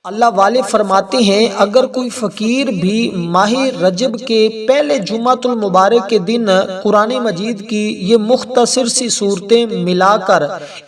اللہ والے فرماتے ہیں اگر کوئی فقیر بھی ماہ رجب کے پہلے جمعۃ المبارک کے دن قرآن مجید کی یہ مختصر سی صورتیں ملا کر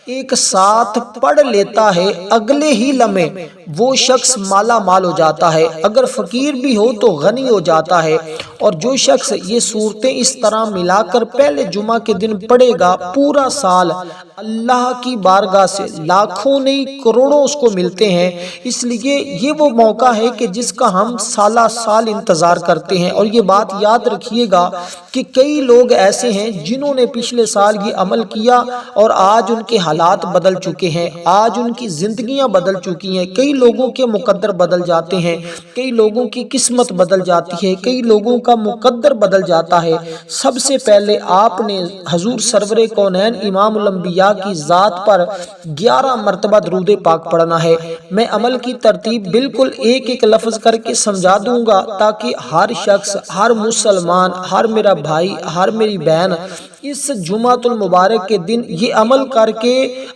ایک ساتھ پڑھ لیتا ہے، اگلے ہی لمحے وہ شخص مالا مال ہو جاتا ہے، اگر فقیر بھی ہو تو غنی ہو جاتا ہے۔ اور جو شخص یہ صورتیں اس طرح ملا کر پہلے جمعہ کے دن پڑھے گا، پورا سال اللہ کی بارگاہ سے لاکھوں نہیں کروڑوں اس کو ملتے ہیں۔ اس لیے یہ وہ موقع ہے کہ جس کا ہم سالہ سال انتظار کرتے ہیں۔ اور یہ بات یاد رکھیے گا کہ کئی لوگ ایسے ہیں جنہوں نے پچھلے سال یہ عمل کیا اور آج ان کے حالات بدل چکے ہیں، آج ان کی زندگیاں بدل چکی ہیں، کئی لوگوں کے مقدر بدل جاتے ہیں، کئی لوگوں کی قسمت بدل جاتی ہے، کئی لوگوں کا مقدر بدل جاتا ہے۔ سب سے پہلے آپ نے حضور سرور کونین امام الانبیاء کی ذات پر 11 مرتبہ درود پاک پڑھنا ہے۔ میں عمل کی ترتیب بالکل ایک ایک لفظ کر کے سمجھا دوں گا تاکہ ہر شخص، ہر مسلمان، ہر میرا بھائی، ہر میری بہن اس جمعۃ المبارک کے دن یہ عمل کر کے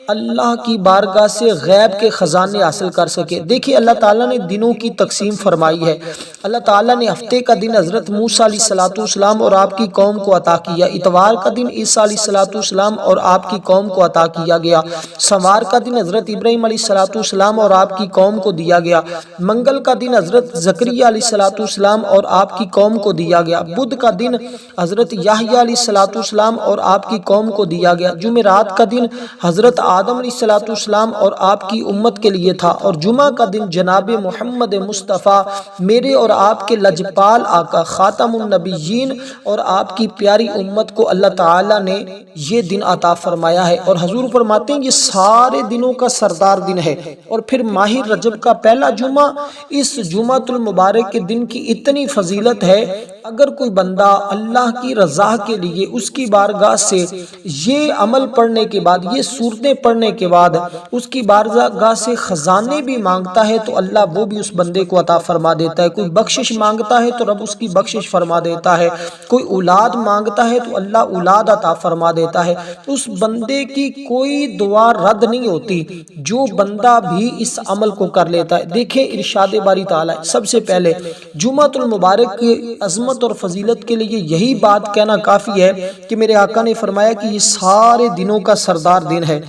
اللہ کی بارگاہ سے غیب کے خزانے حاصل کر سکے۔ دیکھیے اللہ تعالیٰ نے دنوں کی تقسیم فرمائی ہے۔ اللہ تعالیٰ نے ہفتے کا دن حضرت موسیٰ علیہ السلام اور آپ کی قوم کو عطا کیا، اتوار کا دن عیسیٰ علیہ السلام اور آپ کی قوم کو عطا کیا گیا، سوار کا دن حضرت ابراہیم علیہ السلام اور آپ کی قوم کو دیا گیا، منگل کا دن حضرت زکریا علیہ السلام اور آپ کی قوم کو دیا گیا، بدھ کا دن حضرت یحییٰ علیہ السلام اور آپ کی قوم کو دیا گیا، جمعرات کا دن حضرت آدم علیہ السلام اور آپ کی امت کے لیے تھا، اور جمعہ کا دن جناب محمد مصطفیٰ میرے اور آپ کے لجپال آقا خاتم النبیین اور آپ کی پیاری امت کو اللہ تعالیٰ نے یہ دن عطا فرمایا ہے۔ اور حضور فرماتے ہیں یہ سارے دنوں کا سردار دن ہے۔ اور پھر ماہ رجب کا پہلا جمعہ، اس جمعۃ المبارک کے دن کی اتنی فضیلت ہے، اگر کوئی بندہ اللہ کی رضا کے لیے اس کی بارگاہ سے یہ عمل پڑھنے کے بعد، یہ صورتیں پڑھنے کے بعد اس کی بارگاہ سے خزانے بھی مانگتا ہے تو اللہ وہ بھی اس بندے کو عطا فرما دیتا ہے۔ کوئی بخشش مانگتا ہے تو رب اس کی بخشش فرما دیتا ہے، کوئی اولاد مانگتا ہے تو اللہ اولاد عطا فرما دیتا ہے۔ اس بندے کی کوئی دعا رد نہیں ہوتی جو بندہ بھی اس عمل کو کر لیتا ہے۔ دیکھیں ارشاد باری تعالیٰ، سب سے پہلے جمعۃ المبارک کی عظمت اور فضیلت کے لیے یہی بات کہنا کافی ہے کہ میرے آقا نے فرمایا کہ یہ سارے دنوں کا سردار دن ہے،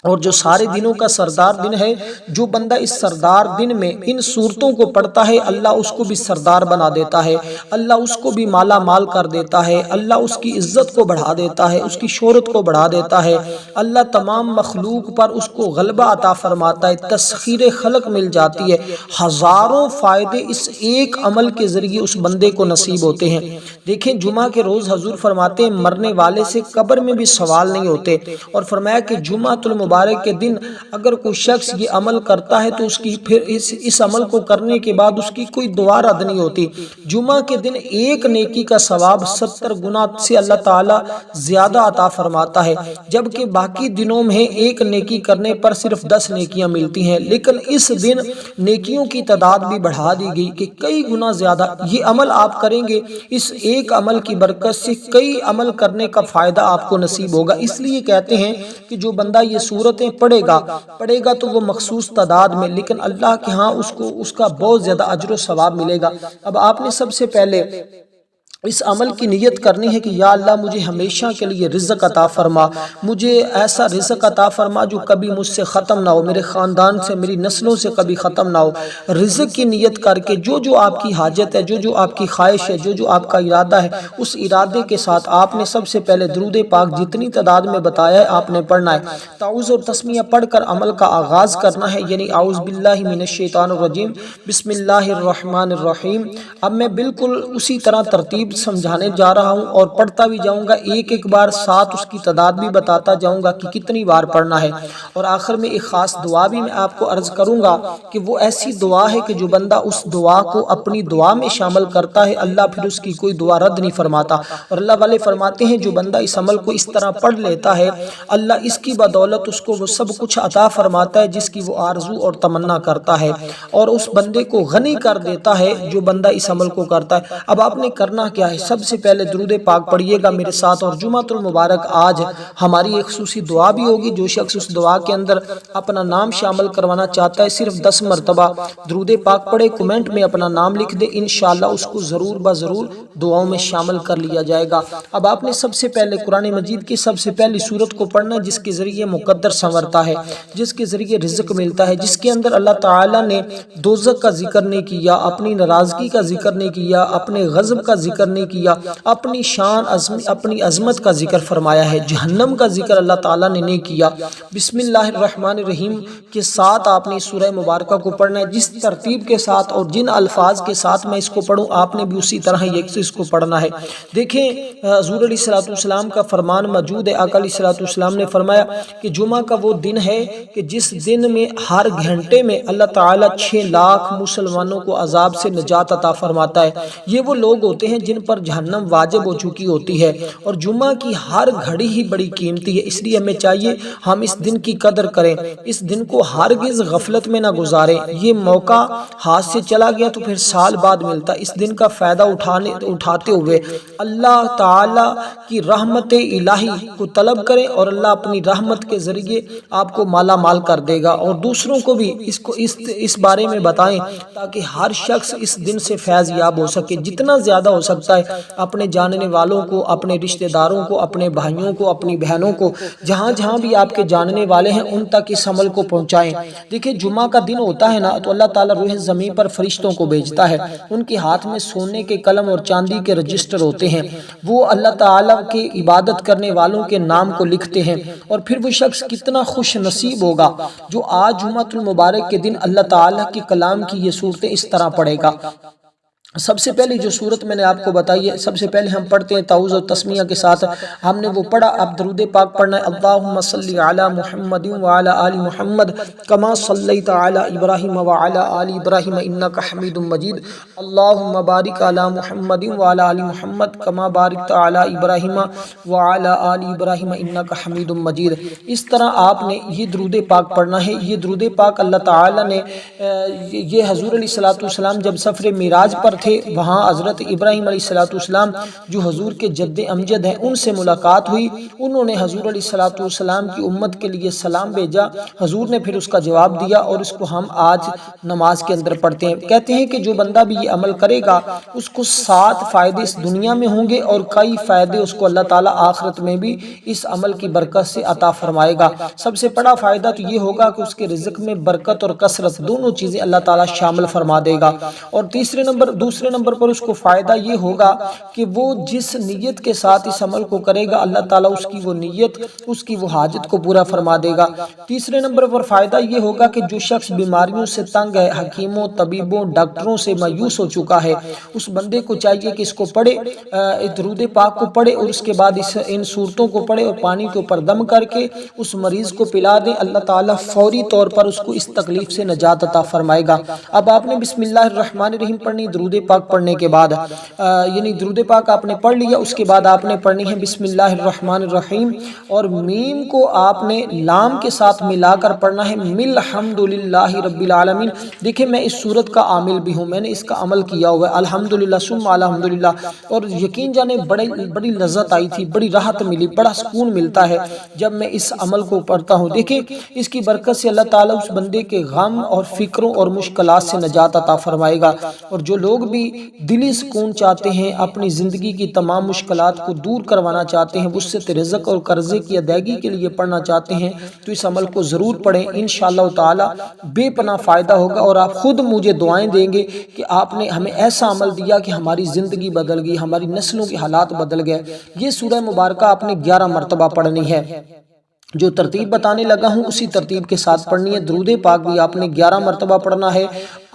اور جو سارے دنوں کا سردار دن ہے، جو بندہ اس سردار دن میں ان صورتوں کو پڑھتا ہے، اللہ اس کو بھی سردار بنا دیتا ہے، اللہ اس کو بھی مالا مال کر دیتا ہے، اللہ اس کی عزت کو بڑھا دیتا ہے، اس کی شہرت کو بڑھا دیتا ہے، اللہ تمام مخلوق پر اس کو غلبہ عطا فرماتا ہے، تسخیر خلق مل جاتی ہے، ہزاروں فائدے اس ایک عمل کے ذریعے اس بندے کو نصیب ہوتے ہیں۔ دیکھیں جمعہ کے روز حضور فرماتے ہیں مرنے والے سے قبر میں بھی سوال نہیں ہوتے، اور فرمایا کہ جمعۃ المبارک کے دن اگر کوئی شخص یہ عمل کرتا ہے تو اس کی پھر اس عمل کو کرنے کے بعد اس کی کوئی دعا رد نہیں ہوتی۔ جمعہ کے دن ایک نیکی کا ثواب 70 گنا سے اللہ تعالیٰ زیادہ عطا فرماتا ہے، جبکہ باقی دنوں میں ایک نیکی کرنے پر صرف 10 نیکیاں ملتی ہیں، لیکن اس دن نیکیوں کی تعداد بھی بڑھا دی گئی کہ کئی گنا زیادہ یہ عمل آپ کریں گے، اس ایک عمل کی برکت سے کئی عمل کرنے کا فائدہ آپ کو نصیب ہوگا۔ اس لیے کہتے ہیں کہ جو بندہ یہ صورتیں پڑھے گا تو وہ مخصوص تعداد میں، لیکن اللہ کے ہاں اس کا بہت زیادہ اجر و ثواب ملے گا۔ اب آپ نے سب سے پہلے اس عمل کی نیت کرنی ہے کہ یا اللہ مجھے ہمیشہ کے لیے رزق عطا فرما، مجھے ایسا رزق عطا فرما جو کبھی مجھ سے ختم نہ ہو، میرے خاندان سے، میری نسلوں سے کبھی ختم نہ ہو۔ رزق کی نیت کر کے جو آپ کی حاجت ہے، جو آپ کی خواہش ہے، جو آپ کا ارادہ ہے، اس ارادے کے ساتھ آپ نے سب سے پہلے درود پاک جتنی تعداد میں بتایا ہے آپ نے پڑھنا ہے، تعوذ اور تسمیہ پڑھ کر عمل کا آغاز کرنا ہے، یعنی اعوذ باللہ من الشیطان الرجیم بسم اللہ الرحمن الرحیم۔ اب میں بالکل اسی طرح ترتیب سمجھانے جا رہا ہوں اور پڑھتا بھی جاؤں گا، ایک بار ساتھ اس کی تعداد بھی بتاتا جاؤں گا کہ کتنی بار پڑھنا ہے، اور آخر میں ایک خاص دعا بھی میں آپ کو عرض کروں گا کہ وہ ایسی دعا ہے کہ جو بندہ اس دعا کو اپنی دعا میں شامل کرتا ہے اللہ پھر اس کی کوئی دعا رد نہیں فرماتا۔ اور اللہ والے فرماتے ہیں جو بندہ اس عمل کو اس طرح پڑھ لیتا ہے اللہ اس کی بدولت اس کو وہ سب کچھ عطا فرماتا ہے جس کی وہ آرزو اور تمنا کرتا ہے، اور اس بندے کو غنی کر دیتا ہے جو بندہ اس عمل کو کرتا ہے۔ اب آپ نے کرنا کیا ہے؟ سب سے پہلے درود پاک پڑھیے گا میرے ساتھ، اور جمعۃ المبارک آج ہماری ایک خصوصی دعا بھی ہوگی۔ جو شخص اس دعا کے اندر اپنا نام شامل کروانا چاہتا ہے صرف 10 مرتبہ درود پاک پڑھے، کمنٹ میں اپنا نام لکھ دے، انشاءاللہ اس کو ضرور بضرور دعاؤں میں شامل کر لیا جائے گا۔ اب آپ نے سب سے پہلے قرآن مجید کی سب سے پہلی سورت کو پڑھنا ہے، جس کے ذریعے مقدر سنورتا ہے، جس کے ذریعے رزق ملتا ہے، جس کے اندر اللہ تعالیٰ نے دوزخ کا ذکر نہیں کیا، اپنی ناراضگی کا ذکر نہیں کیا، اپنے غضب کا ذکر نہیں کیا، اپنی شان اپنی عظمت کا ذکر فرمایا ہے، جہنم کا ذکر اللہ تعالیٰ نے نہیں کیا۔ بسم اللہ الرحمن الرحیم کے ساتھ آپ نے سورہ مبارکہ کو پڑھنا ہے، جس ترتیب کے ساتھ اور جن الفاظ کے ساتھ میں اس کو پڑھوں آپ نے بھی اسی طرح اس کو پڑھنا ہے۔ دیکھیں حضور علیہ الصلوۃ والسلام کا فرمان موجود ہے، آقا علیہ الصلوۃ والسلام نے فرمایا کہ جمعہ کا وہ دن ہے کہ جس دن میں ہر گھنٹے میں اللہ تعالیٰ 6 لاکھ مسلمانوں کو عذاب سے نجات عطا فرماتا ہے۔ یہ وہ لوگ ہوتے ہیں جن پر جہنم واجب ہو چکی ہوتی ہے، اور جمعہ کی ہر گھڑی ہی بڑی قیمتی ہے، اس لیے ہمیں چاہیے ہم اس دن کی قدر کریں، اس دن کو ہرگز غفلت میں نہ گزاریں۔ یہ موقع ہاتھ سے چلا گیا تو پھر سال بعد ملتا، اس دن کا فائدہ اٹھاتے ہوئے اللہ تعالی کی رحمت الہی کو طلب کریں، اور اللہ اپنی رحمت کے ذریعے آپ کو مالا مال کر دے گا، اور دوسروں کو بھی اس بارے میں بتائیں تاکہ ہر شخص اس دن سے فیض یاب ہو سکے۔ جتنا زیادہ ہو سکتا ہے اپنے جاننے والوں کو، اپنے رشتہ داروں کو، اپنے بھائیوں کو، اپنی بہنوں کو، جہاں جہاں بھی آپ کے جاننے والے ہیں ان تک اس عمل کو پہنچائیں۔ دیکھیں جمعہ کا دن ہوتا ہے نا تو اللہ تعالیٰ روح زمین پر فرشتوں کو بھیجتا ہے، ان کے ہاتھ میں سونے کے قلم اور چاندی کے رجسٹر ہوتے ہیں، وہ اللہ تعالیٰ کے عبادت کرنے والوں کے نام کو لکھتے ہیں، اور پھر وہ شخص کتنا خوش نصیب ہوگا جو آج جمعۃ المبارک کے دن اللہ تعالیٰ کے کلام کی یہ صورتیں اس طرح پڑھے گا۔ سب سے پہلی جو صورت میں نے آپ کو بتائی ہے، سب سے پہلے ہم پڑھتے ہیں تعوذ و تسمیہ کے ساتھ، ہم نے وہ پڑھا، اب درود پاک پڑھنا ہے۔ اللہم صلی علی محمد وعلی آل محمد کما صلیت علی ابراہیم وعلی آل ابراہیم انک حمید مجید، اللہم بارک علی محمد وعلی آل محمد کما بارکت علی ابراہیم وعلی آل ابراہیم انک حمید مجید۔ اس طرح آپ نے یہ درود پاک پڑھنا ہے۔ یہ درود پاک اللہ تعالی نے یہ حضور علیہ الصلوۃ والسلام جب سفر معراج پر تھے، وہاں حضرت ابراہیم علیہ الصلوۃ والسلام جو حضور کے جد امجد ہیں ان سے ملاقات ہوئی، انہوں نے حضور علیہ الصلوۃ والسلام کی امت کے لیے سلام بھیجا، حضور نے پھر اس کا جواب دیا، اور اس کو ہم آج نماز کے اندر پڑھتے ہیں۔ کہتے ہیں کہ جو بندہ بھی یہ عمل کرے گا اس کو 7 فائدے اس دنیا میں ہوں گے، اور کئی فائدے اس کو اللہ تعالیٰ آخرت میں بھی اس عمل کی برکت سے عطا فرمائے گا۔ سب سے بڑا فائدہ تو یہ ہوگا کہ اس کے رزق میں برکت اور کثرت دونوں چیزیں اللہ تعالیٰ شامل فرما دے گا، اور دوسرے نمبر پر اس کو فائدہ یہ ہوگا کہ وہ جس نیت کے ساتھ اس عمل کو کرے گا اللہ تعالیٰ اس کی وہ نیت، اس کی وہ حاجت کو پورا فرما دے گا۔ تیسرے نمبر پر فائدہ یہ ہوگا کہ جو شخص بیماریوں سے تنگ ہے، حکیموں، طبیبوں، ڈاکٹروں سے مایوس ہو چکا ہے، اس بندے کو چاہیے کہ اس کو پڑھے، درود پاک کو پڑھے، اور اس کے بعد ان صورتوں کو پڑھے اور پانی کے اوپر دم کر کے اس مریض کو پلا دیں، اللہ تعالیٰ فوری طور پر اس کو اس تکلیف سے نجات عطا فرمائے گا۔ اب آپ نے بسم اللہ الرحمن الرحیم پڑھنی، درود پاک پڑھنے کے بعد یعنی درود پاک آپ نے پڑھ لیا، اس کے بعد آپ نے پڑھنی ہے بسم اللہ الرحمن الرحیم، اور میم کو آپ نے لام کے ساتھ ملا کر پڑھنا ہے، مل الحمدللہ رب العالمین۔ دیکھیں میں اس صورت کا عامل بھی ہوں، میں نے اس کا عمل کیا ہوا ہے، الحمدللہ ثم الحمدللہ، اور یقین جانے بڑی لذت آئی تھی، بڑی راحت ملی، بڑا سکون ملتا ہے جب میں اس عمل کو پڑھتا ہوں۔ دیکھیں اس کی برکت سے اللہ تعالیٰ اس بندے کے غم اور فکروں اور مشکلات سے نجات عطا فرمائے گا، اور جو لوگ بھی دلی سکون چاہتے ہیں، اپنی زندگی کی تمام مشکلات کو دور کروانا چاہتے ہیں، وسعت رزق اور قرضے کی ادائیگی کے لیے پڑھنا چاہتے ہیں، تو اس عمل کو ضرور پڑھیں، انشاءاللہ تعالی بے پناہ فائدہ ہوگا، اور آپ خود مجھے دعائیں دیں گے کہ آپ نے ہمیں ایسا عمل دیا کہ ہماری زندگی بدل گئی، ہماری نسلوں کے حالات بدل گئے۔ یہ سورہ مبارکہ آپ نے 11 مرتبہ پڑھنی ہے، جو ترتیب بتانے لگا ہوں اسی ترتیب کے ساتھ پڑھنی ہے۔ درود پاک بھی آپ نے 11 مرتبہ پڑھنا ہے۔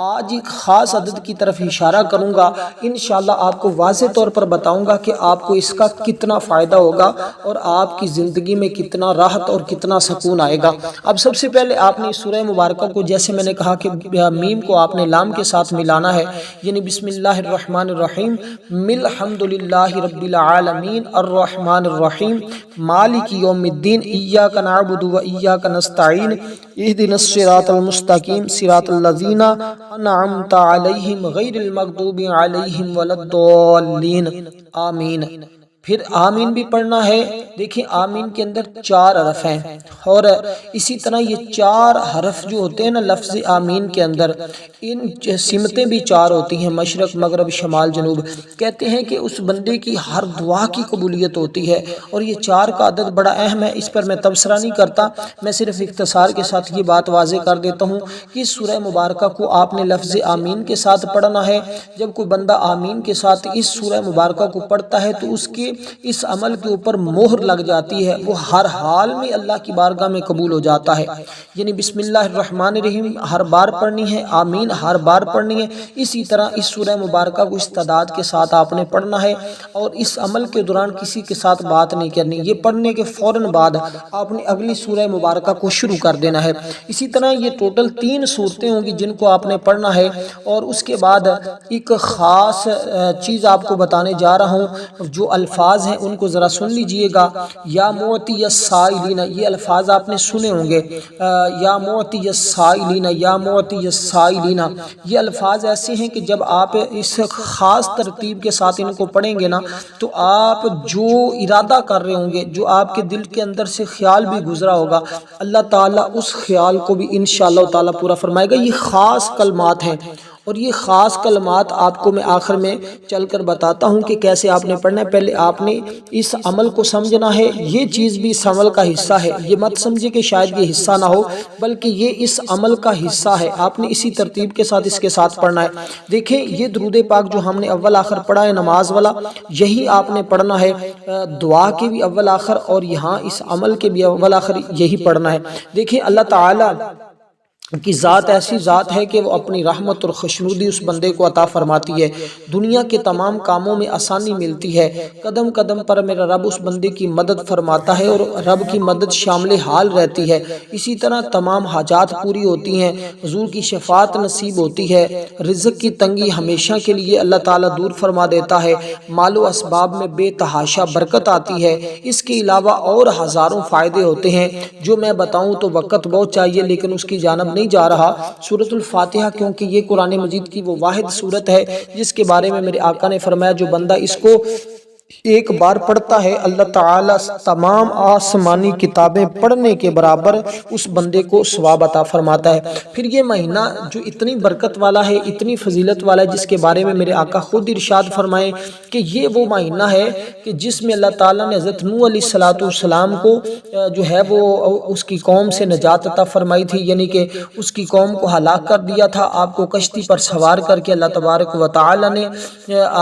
آج ایک خاص عدد کی طرف اشارہ کروں گا، انشاءاللہ آپ کو واضح طور پر بتاؤں گا کہ آپ کو اس کا کتنا فائدہ ہوگا اور آپ کی زندگی میں کتنا راحت اور کتنا سکون آئے گا۔ اب سب سے پہلے آپ نے سورہ مبارکہ کو، جیسے میں نے کہا کہ میم کو آپ نے لام کے ساتھ ملانا ہے، یعنی بسم اللہ الرحمن الرحیم، مل الحمدللہ رب العالمین الرحمن الرحیم مالک یوم الدین ایاک نعبد و ایاک نستعین اہدنا الصراط المستقیم صراط الذین انعمت علیہم غیر المغضوب علیہم ولا الضالین آمین۔ پھر آمین بھی پڑھنا ہے۔ دیکھیں آمین کے اندر 4 حرف ہیں اور اسی طرح یہ 4 حرف جو ہوتے ہیں نا لفظ آمین کے اندر، ان سمتیں بھی 4 ہوتی ہیں، مشرق مغرب شمال جنوب۔ کہتے ہیں کہ اس بندے کی ہر دعا کی قبولیت ہوتی ہے، اور یہ 4 کا عدد بڑا اہم ہے، اس پر میں تبصرہ نہیں کرتا، میں صرف اختصار کے ساتھ یہ بات واضح کر دیتا ہوں کہ اس سورہ مبارکہ کو آپ نے لفظ آمین کے ساتھ پڑھنا ہے۔ جب کوئی بندہ آمین کے ساتھ اس سورہ مبارکہ کو پڑھتا ہے تو اس کے اس عمل کے اوپر مہر لگ جاتی ہے، وہ ہر حال میں اللہ کی بارگاہ میں قبول ہو جاتا ہے۔ یعنی بسم اللہ الرحمن الرحیم ہر بار پڑھنی ہے، آمین ہر بار پڑھنی ہے، اسی طرح اس سورہ مبارکہ کو استعداد کے ساتھ آپ نے پڑھنا ہے، اور اس عمل کے دوران کسی کے ساتھ بات نہیں کرنی۔ یہ پڑھنے کے فوراً بعد آپ نے اگلی سورہ مبارکہ کو شروع کر دینا ہے۔ اسی طرح یہ ٹوٹل 3 صورتیں ہوں گی جن کو آپ نے پڑھنا ہے، اور اس کے بعد ایک خاص چیز آپ کو بتانے جا رہا ہوں، جو الفاظ ہیں ان کو ذرا سن لیجئے گا۔ یا معطی السائلین، یہ الفاظ آپ نے سنے ہوں گے، یا معطی السائلین، یا معطی السائلین، یہ الفاظ ایسے ہیں کہ جب آپ اس خاص ترتیب کے ساتھ ان کو پڑھیں گے نا تو آپ جو ارادہ کر رہے ہوں گے، جو آپ کے دل کے اندر سے خیال بھی گزرا ہوگا، اللہ تعالیٰ اس خیال کو بھی انشاءاللہ تعالیٰ پورا فرمائے گا۔ یہ خاص کلمات ہیں، اور یہ خاص کلمات آپ کو میں آخر میں چل کر بتاتا ہوں کہ کیسے آپ نے پڑھنا ہے۔ پہلے آپ نے اس عمل کو سمجھنا ہے، یہ چیز بھی اس عمل کا حصہ ہے، یہ مت سمجھے کہ شاید یہ حصہ نہ ہو، بلکہ یہ اس عمل کا حصہ ہے، آپ نے اسی ترتیب کے ساتھ اس کے ساتھ پڑھنا ہے۔ دیکھیں یہ درود پاک جو ہم نے اول آخر پڑھا ہے نماز والا، یہی آپ نے پڑھنا ہے، دعا کے بھی اول آخر اور یہاں اس عمل کے بھی اول آخر یہی پڑھنا ہے۔ دیکھیں اللہ تعالیٰ کی ذات ایسی ذات ہے کہ وہ اپنی رحمت اور خوشنودی اس بندے کو عطا فرماتی ہے، دنیا کے تمام کاموں میں آسانی ملتی ہے، قدم قدم پر میرا رب اس بندے کی مدد فرماتا ہے، اور رب کی مدد شامل حال رہتی ہے۔ اسی طرح تمام حاجات پوری ہوتی ہیں، حضور کی شفاعت نصیب ہوتی ہے، رزق کی تنگی ہمیشہ کے لیے اللہ تعالیٰ دور فرما دیتا ہے، مال و اسباب میں بے تحاشا برکت آتی ہے۔ اس کے علاوہ اور ہزاروں فائدے ہوتے ہیں جو میں بتاؤں تو وقت بہت چاہیے، لیکن اس کی جانب نہیں جا رہا۔ سورۃ الفاتحہ کیونکہ یہ قرآن مجید کی وہ واحد سورت ہے جس کے بارے میں میرے آقا نے فرمایا جو بندہ اس کو ایک بار پڑھتا ہے اللہ تعالیٰ تمام آسمانی کتابیں پڑھنے کے برابر اس بندے کو ثواب عطا فرماتا ہے۔ پھر یہ مہینہ جو اتنی برکت والا ہے، اتنی فضیلت والا ہے، جس کے بارے میں میرے آقا خود ارشاد فرمائے کہ یہ وہ مہینہ ہے کہ جس میں اللہ تعالیٰ نے حضرت نوح علیہ السلام کو جو ہے وہ اس کی قوم سے نجات عطا فرمائی تھی، یعنی کہ اس کی قوم کو ہلاک کر دیا تھا۔ آپ کو کشتی پر سوار کر کے اللہ تبارک و تعالیٰ نے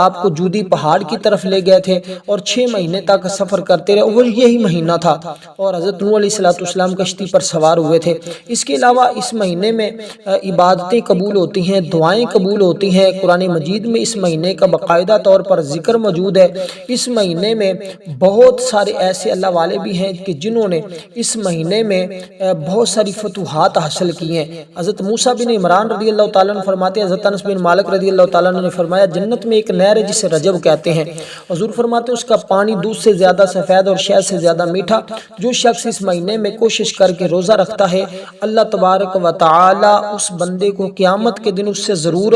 آپ کو جودی پہاڑ کی طرف لے گئے تھے، اور 6 مہینے تک سفر کرتے رہے، اور یہی مہینہ تھا، اور حضرت نوح علیہ السلام کشتی پر سوار ہوئے تھے۔ اس کے علاوہ اس مہینے میں عبادتیں قبول ہوتی ہیں، دعائیں قبول ہوتی ہیں۔ قرآن مجید میں اس مہینے کا باقاعدہ طور پر ذکر موجود ہے۔ اس مہینے میں بہت سارے ایسے اللہ والے بھی ہیں کہ جنہوں نے اس مہینے میں بہت ساری فتوحات حاصل کی ہیں۔ حضرت موسیٰ بن عمران رضی اللہ تعالیٰ عنہ فرماتے ہیں، حضرت انس بن مالک رضی اللہ تعالیٰ عنہ نے فرمایا جنت میں ایک نہر ہے جسے رجب کہتے ہیں، حضور فرماتے ہیں اس کا پانی دودھ سے زیادہ سفید اور شہد سے زیادہ میٹھا۔ جو شخص اس مہینے میں کوشش کر کے روزہ رکھتا ہے اللہ تبارک و تعالی اس بندے کو قیامت کے دن اس سے ضرور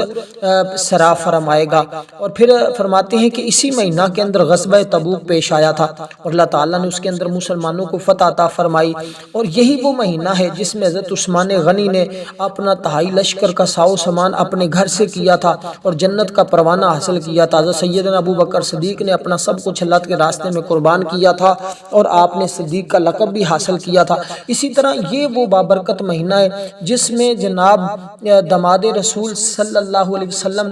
سرا فرمائے گا۔ اور پھر فرماتے ہیں کہ اسی مہینہ کے اندر غزوہ تبوک پیش آیا تھا اور اللہ تعالیٰ نے اس کے اندر مسلمانوں کو فتح عطا فرمائی، اور یہی وہ مہینہ ہے جس میں حضرت عثمان غنی نے اپنا تہائی لشکر کا ساو سامان اپنے گھر سے کیا تھا اور جنت کا پروانہ حاصل کیا تھا۔ حضرت سیدنا ابو بکر صدیق نے اپنا سب کچھ اللہ کے راستے میں قربان کیا تھا اور آپ نے صدیق کا لقب بھی حاصل کیا تھا۔ اسی طرح یہ وہ بابرکت مہینہ ہے جس میں جناب دماد رسول صلی اللہ علیہ وسلم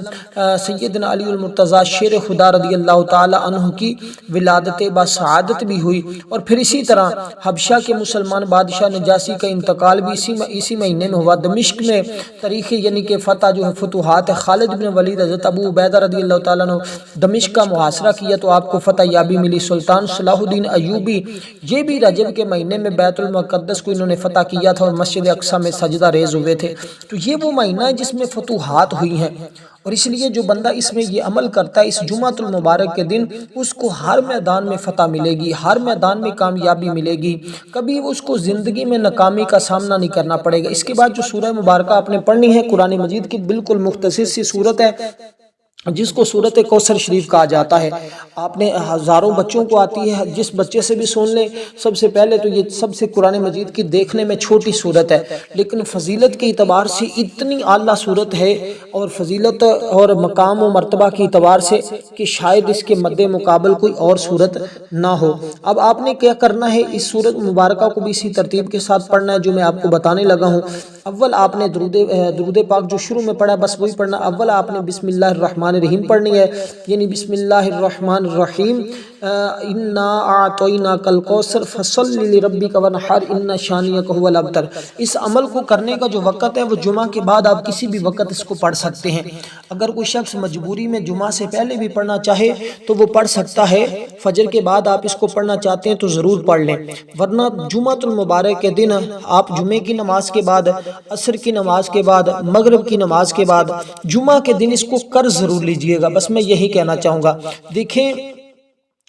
سیدنا علی المرتضیٰ شیر خدا رضی اللہ تعالی عنہ کی ولادت بسعادت بھی ہوئی، اور پھر اسی طرح حبشہ کے مسلمان بادشاہ نجاشی کا انتقال بھی اسی مہینے میں ہوا۔ دمشق میں تاریخ یعنی کہ فتح جو ہے فتوحات خالد بن ولید حضرت ابو عبیدہ رضی اللہ تعالیٰ عنہ دمشق کا محاصرہ کیا تو آپ کو فتح یابی ملی۔ سلطان صلاح الدین ایوبی یہ بھی رجب کے مہینے میں بیت المقدس کو انہوں نے فتح کیا تھا اور مسجد اقصی میں سجدہ ریز ہوئے تھے۔ تو یہ وہ مہینہ ہے جس میں فتوحات ہوئی ہیں، اور اس لیے جو بندہ اس میں یہ عمل کرتا ہے اس جمعۃ المبارک کے دن، اس کو ہر میدان میں فتح ملے گی، ہر میدان میں کامیابی ملے گی، کبھی اس کو زندگی میں ناکامی کا سامنا نہیں کرنا پڑے گا۔ اس کے بعد جو سورہ مبارکہ آپ نے پڑھنی ہے قرآن مجید کی بالکل مختصر سی صورت ہے جس کو سورۃ کوثر شریف کہا جاتا ہے۔ آپ نے ہزاروں بچوں کو آتی ہے، جس بچے سے بھی سن لیں، سب سے پہلے تو یہ سب سے قرآن مجید کی دیکھنے میں چھوٹی صورت ہے، لیکن فضیلت کے اعتبار سے اتنی اعلیٰ صورت ہے، اور فضیلت اور مقام و مرتبہ کے اعتبار سے کہ شاید اس کے مد مقابل کوئی اور صورت نہ ہو۔ اب آپ نے کیا کرنا ہے، اس سورۃ مبارکہ کو بھی اسی ترتیب کے ساتھ پڑھنا ہے جو میں آپ کو بتانے لگا ہوں۔ اول آپ نے درود پاک جو شروع میں پڑھا بس وہی پڑھنا۔ اول آپ نے بسم اللہ الرحمن الرحیم پڑھنی ہے، یعنی بسم اللہ الرحمن الرحیم انا اعطیناک الکوثر فصل لربک وانحر ان شانئک هو الابتر۔ اس عمل کو کرنے کا جو وقت ہے وہ جمعہ کے بعد آپ کسی بھی وقت اس کو پڑھ سکتے ہیں۔ اگر کوئی شخص مجبوری میں جمعہ سے پہلے بھی پڑھنا چاہے تو وہ پڑھ سکتا ہے، فجر کے بعد آپ اس کو پڑھنا چاہتے ہیں تو ضرور پڑھ لیں، ورنہ جمعۃ المبارک کے دن آپ جمعے کی نماز کے بعد، عصر کی نماز کے بعد، مغرب کی نماز کے بعد، جمعہ کے دن اس کو کر ضرور لیجئے گا۔ بس میں یہی کہنا چاہوں گا۔ دیکھیں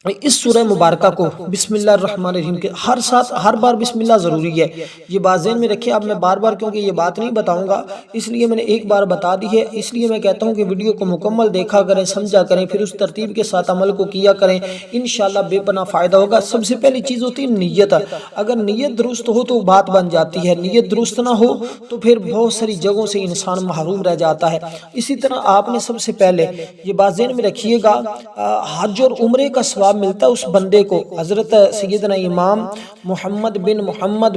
اس سورہ مبارکہ کو بسم اللہ الرحمن الرحیم کے ہر بار بسم اللہ ضروری ہے، یہ بات ذہن میں رکھیں۔ اب میں بار بار کیونکہ یہ بات نہیں بتاؤں گا، اس لیے میں نے ایک بار بتا دی ہے، اس لیے میں کہتا ہوں کہ ویڈیو کو مکمل دیکھا کریں، سمجھا کریں، پھر اس ترتیب کے ساتھ عمل کو کیا کریں، انشاءاللہ بے پناہ فائدہ ہوگا۔ سب سے پہلی چیز ہوتی ہے نیت۔ اگر نیت درست ہو تو بات بن جاتی ہے، نیت درست نہ ہو تو پھر بہت ساری جگہوں سے انسان محروم رہ جاتا ہے۔ اسی طرح آپ نے سب سے پہلے یہ بات ذہن میں رکھیے گا، حج اور عمرے کا ثواب ملتا ہے اس بندے کو۔ حضرت سیدنا امام محمد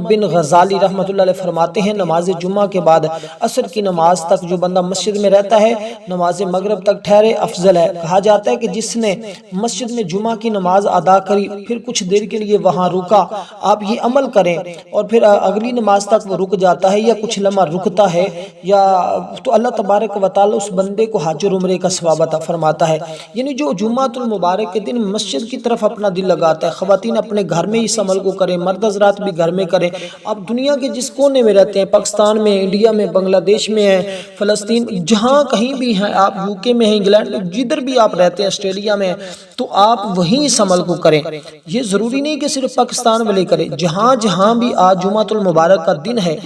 بن غزالی رحمۃ اللہ علیہ فرماتے ہیں، نماز جمعہ کے بعد عصر کی نماز تک جو بندہ مسجد میں رہتا ہے، نماز مغرب تک ٹھہرے افضل ہے۔ کہا جاتا ہے کہ جس نے مسجد میں جمعہ کی نماز ادا کری پھر کچھ دیر کے لیے وہاں رکا، آپ یہ عمل کریں اور پھر اگلی نماز تک وہ رک جاتا ہے یا کچھ لمحہ رکتا ہے، یا تو اللہ تبارک و تعالی اس بندے کو حج اور عمرے کا ثواب عطا فرماتا ہے۔ یعنی جو جمعۃ المبارک کے دن مسجد کی طرف اپنا دل لگاتا ہے، خواتین اپنے گھر میں اس عمل کو کریں، مرد حضرات بھی گھر میں کریں۔ آپ دنیا کے جس کونے میں رہتے ہیں، پاکستان میں، انڈیا میں، بنگلہ دیش میں ہیں، فلسطین، جہاں کہیں بھی ہیں، آپ یو کے میں ہیں، انگلینڈ میں، جدھر بھی آپ رہتے ہیں، آسٹریلیا میں، تو آپ وہیں اس عمل کو کریں۔ یہ ضروری نہیں کہ صرف پاکستان والے کریں، جہاں جہاں بھی آج جمعۃ المبارک کا دن ہے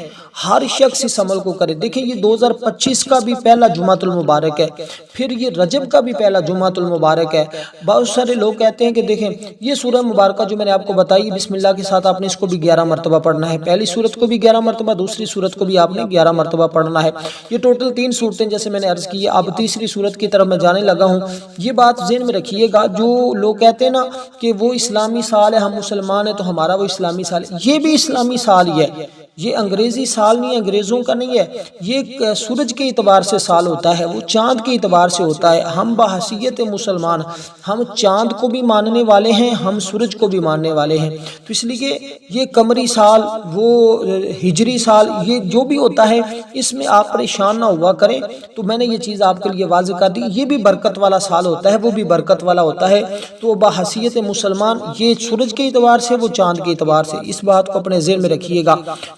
ہر شخص اس عمل کو کرے۔ دیکھیں یہ 2025 کا بھی پہلا جمعۃ المبارک ہے، پھر یہ رجب کا بھی پہلا جمعۃ المبارک ہے۔ بہت سارے لوگ کہتے ہیں کہ دیکھیں یہ سورہ مبارکہ جو میں نے آپ کو بتائی بسم اللہ کے ساتھ آپ نے اس کو بھی 11 مرتبہ پڑھنا ہے، پہلی سورت کو بھی 11 مرتبہ، دوسری سورت کو بھی آپ نے 11 مرتبہ پڑھنا ہے۔ یہ ٹوٹل 3 سورتیں جیسے میں نے عرض کی ہے۔ اب تیسری سورت کی طرف میں جانے لگا ہوں، یہ بات ذہن میں رکھیے گا۔ جو لوگ کہتے ہیں نا کہ وہ اسلامی سال ہے، ہم مسلمان ہیں تو ہمارا وہ اسلامی سال ہے، یہ بھی اسلامی سال ہی ہے، یہ انگریزی سال نہیں ہے، انگریزوں کا نہیں ہے۔ یہ سورج کے اعتبار سے سال ہوتا ہے، وہ چاند کے اعتبار سے ہوتا ہے۔ ہم بحیثیت مسلمان ہم چاند کو بھی ماننے والے ہیں، ہم سورج کو بھی ماننے والے ہیں، تو اس لیے یہ قمری سال، وہ ہجری سال، یہ جو بھی ہوتا ہے اس میں آپ پریشان نہ ہوا کریں۔ تو میں نے یہ چیز آپ کے لیے واضح کر دی، یہ بھی برکت والا سال ہوتا ہے، وہ بھی برکت والا ہوتا ہے۔ تو بحیثیت مسلمان یہ سورج کے اعتبار سے، وہ چاند کے اعتبار سے، اس بات کو اپنے ذہن میں رکھیے گا۔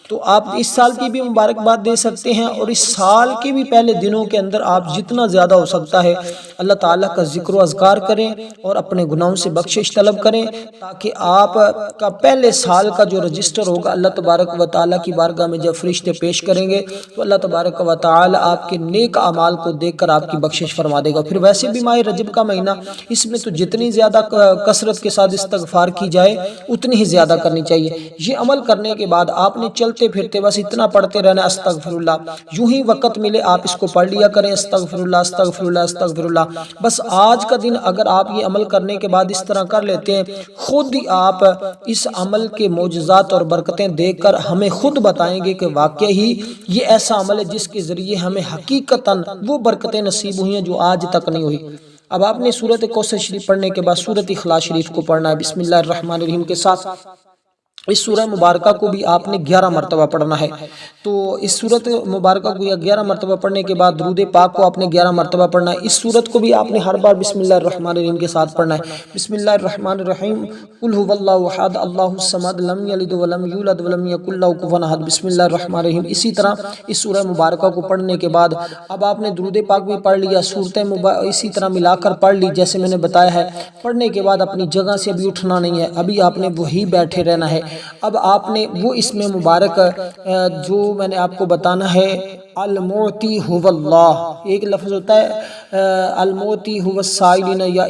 تو آپ اس سال کی بھی مبارکباد دے سکتے ہیں، اور اس سال کے بھی پہلے دنوں کے اندر آپ جتنا زیادہ ہو سکتا ہے اللہ تعالیٰ کا ذکر و اذکار کریں اور اپنے گناہوں سے بخشش طلب کریں، تاکہ آپ کا پہلے سال کا جو رجسٹر ہوگا اللہ تبارک و تعالیٰ کی بارگاہ میں جب فرشتے پیش کریں گے تو اللہ تبارک و تعالیٰ آپ کے نیک اعمال کو دیکھ کر آپ کی بخشش فرما دے گا۔ پھر ویسے بھی ماہ رجب کا مہینہ، اس میں تو جتنی زیادہ کثرت کے ساتھ استغفار کی جائے اتنی ہی زیادہ کرنی چاہیے۔ یہ عمل کرنے کے بعد آپ نے چلتے پھرتے بس اتنا پڑھتے رہنا استغفر اللہ، یوں ہی وقت ملے آپ اس کو پڑھ لیا کریں، استغفر اللہ استغفر اللہ استغفر اللہ۔ بس آج کا دن اگر آپ یہ عمل کرنے کے بعد اس طرح کر لیتے ہیں، خود ہی آپ اس عمل کے معجزات اور برکتیں دیکھ کر ہمیں خود بتائیں گے کہ واقعی یہ ایسا عمل ہے جس کے ذریعے ہمیں حقیقتاً وہ برکتیں نصیب ہوئی ہیں جو آج تک نہیں ہوئی۔ اب آپ نے سورۃ کوثر شریف پڑھنے کے بعد سورۃ اخلاص شریف کو پڑھنا ہے بسم اللہ الرحمن الرحیم کے ساتھ۔ اس سورہ مبارکہ کو بھی آپ نے 11 مرتبہ پڑھنا ہے۔ تو اس سورت مبارکہ کو 11 مرتبہ پڑھنے کے بعد درود پاک کو آپ نے 11 مرتبہ پڑھنا ہے۔ اس سورت کو بھی آپ نے ہر بار بسم اللہ الرحمن الرحیم کے ساتھ پڑھنا ہے۔ بسم اللہ الرحمن الرحیم، قل هو اللہ احد اللہ الصمد لم یلد ولم یولد ولم یکن له کفوا احد، بسم اللہ الرحمن الرحیم۔ اسی طرح اس سورہ مبارکہ کو پڑھنے کے بعد اب آپ نے درود پاک بھی پڑھ لیا، سورتیں اسی طرح ملا کر پڑھ لی جیسے میں نے بتایا ہے۔ پڑھنے کے بعد اپنی جگہ سے ابھی اٹھنا نہیں ہے، ابھی آپ نے وہی بیٹھے رہنا ہے۔ اب آپ نے وہ اسم مبارک جو میں نے آپ کو بتانا ہے، المعطی هو اللہ، ایک لفظ ہوتا ہے المعطی هو السائلین، یا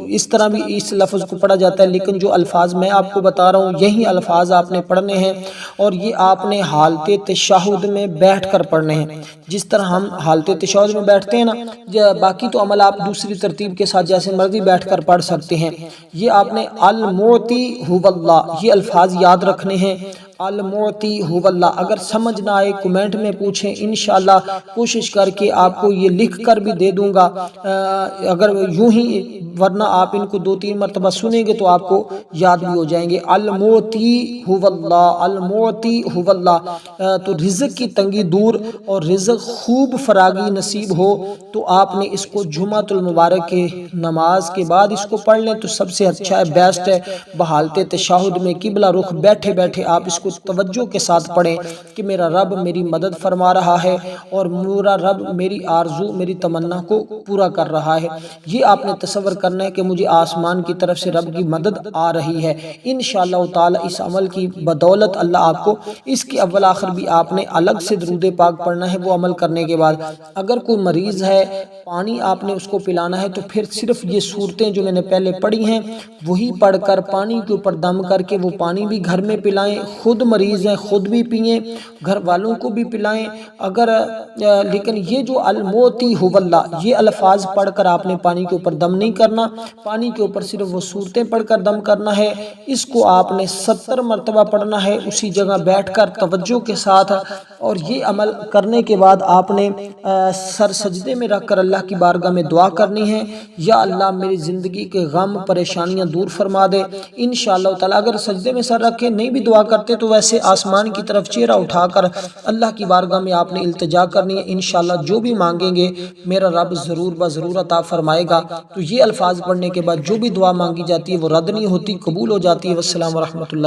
اس طرح بھی اس لفظ کو پڑھا جاتا ہے، لیکن جو الفاظ میں آپ کو بتا رہا ہوں یہی الفاظ آپ نے پڑھنے ہیں، اور یہ آپ نے حالت تشہد میں بیٹھ کر پڑھنے ہیں۔ جس طرح ہم حالت تشہد میں بیٹھتے ہیں نا، باقی تو عمل آپ دوسری ترتیب کے ساتھ جیسے مرضی بیٹھ کر پڑھ سکتے ہیں۔ یہ آپ نے المعطی هو اللہ یہ الفاظ یاد رکھنے ہیں، المعطی هو اللہ۔ اگر سمجھ نہ آئے کمنٹ میں پوچھیں، انشاءاللہ کوشش کر کے آپ کو یہ لکھ کر بھی دے دوں گا، اگر یوں ہی، ورنہ آپ ان کو 2-3 مرتبہ سنیں گے تو آپ کو یاد بھی ہو جائیں گے۔ المعطی هو اللہ، المعطی هو اللہ۔ تو رزق کی تنگی دور اور رزق خوب فراگی نصیب ہو تو آپ نے اس کو جمعۃ المبارک کے نماز کے بعد اس کو پڑھ لیں تو سب سے اچھا ہے، بیسٹ ہے۔ بحالت تشہد میں قبلہ رخ بیٹھے بیٹھے آپ اس کو توجہ کے ساتھ پڑھیں کہ میرا رب میری مدد فرما رہا ہے اور میرا رب میری آرزو، میری تمنا کو پورا کر رہا ہے۔ یہ آپ نے تصور کرنا ہے کہ مجھے آسمان کی طرف سے رب کی مدد آ رہی ہے۔ انشاءاللہ تعالی اس عمل کی بدولت اللہ آپ کو اس کے اول آخر بھی آپ نے الگ سے درود پاک پڑھنا ہے۔ وہ عمل کرنے کے بعد اگر کوئی مریض ہے، پانی آپ نے اس کو پلانا ہے، تو پھر صرف یہ صورتیں جو میں نے پہلے پڑھی ہیں وہی پڑھ کر پانی کے اوپر دم کر کے وہ پانی بھی گھر میں پلائیں۔ خود مریض ہیں خود بھی پئیں، گھر والوں کو بھی پلائیں۔ اگر لیکن یہ جو المعطی هو اللہ یہ الفاظ پڑھ کر آپ نے پانی کے اوپر دم نہیں کرنا، پانی کے اوپر صرف وہ صورتیں پڑھ کر دم کرنا ہے۔ اس کو آپ نے 70 مرتبہ پڑھنا ہے اسی جگہ بیٹھ کر توجہ کے ساتھ، اور یہ عمل کرنے کے بعد آپ نے سر سجدے میں رکھ کر اللہ کی بارگاہ میں دعا کرنی ہے، یا اللہ میری زندگی کے غم پریشانیاں دور فرما دے۔ انشاءاللہ تعالی اگر سجدے میں سر رکھے نہیں بھی دعا کرتے تو ویسے آسمان کی طرف چہرہ اٹھا کر اللہ کی بارگاہ میں آپ نے التجا کرنی ہے۔ انشاءاللہ جو بھی مانگیں گے میرا رب ضرور بضرور عطا فرمائے گا۔ تو یہ الفاظ پڑھنے کے بعد جو بھی دعا مانگی جاتی ہے وہ رد نہیں ہوتی، قبول ہو جاتی ہے۔ والسلام ورحمۃ اللہ۔